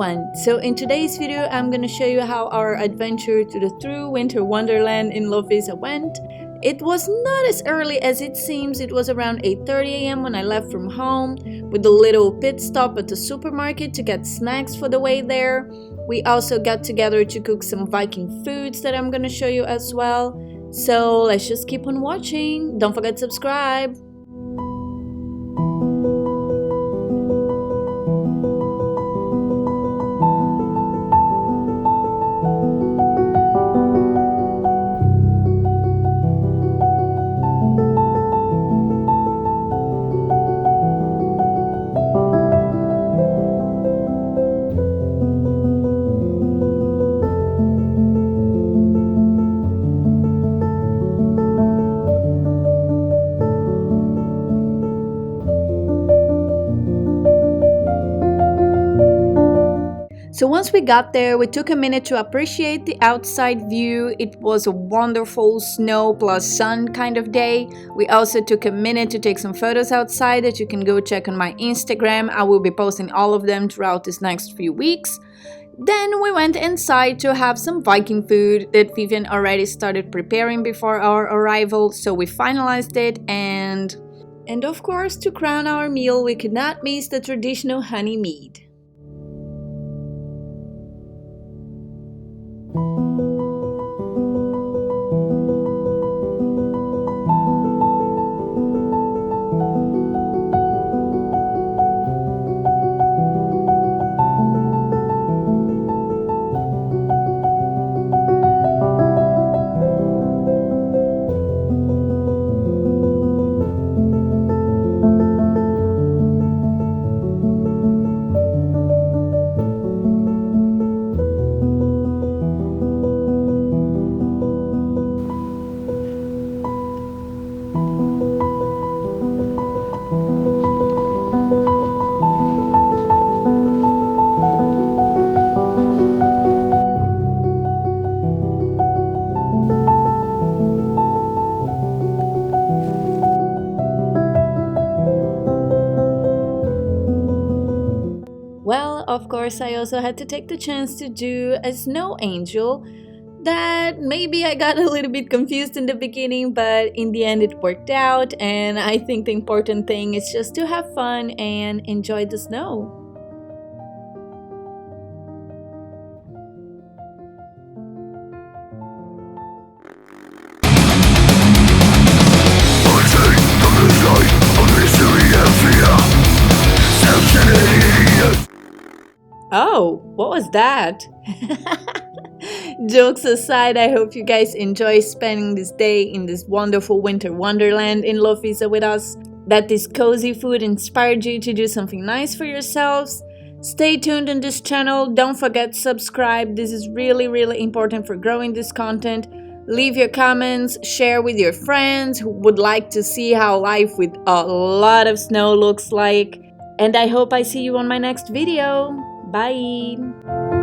everyone! So in today's video I'm gonna show you how our adventure to the True Winter Wonderland in Lovisa went. It was not as early as it seems. It was around 8:30 a.m. when I left from home with a little pit stop at the supermarket to get snacks for the way there. We also got together to cook some Viking foods that I'm gonna show you as well. So let's just keep on watching. Don't forget to subscribe. So once we got there, we took a minute to appreciate the outside view. It was a wonderful snow plus sun kind of day. We also took a minute to take some photos outside that you can go check on my Instagram. I will be posting all of them throughout these next few weeks. Then we went inside to have some Viking food that Vivian already started preparing before our arrival. So we finalized it and of course, to crown our meal, we could not miss the traditional honey mead. Well, of course, I also had to take the chance to do a snow angel that maybe I got a little bit confused in the beginning, but in the end it worked out, and I think the important thing is just to have fun and enjoy the snow. Oh, what was that? Jokes aside, I hope you guys enjoy spending this day in this wonderful winter wonderland in Lovisa with us, that this cozy food inspired you to do something nice for yourselves. Stay tuned on this channel, don't forget to subscribe, this is really important for growing this content. Leave your comments, share with your friends who would like to see how life with a lot of snow looks like. And I hope I see you on my next video. Bye!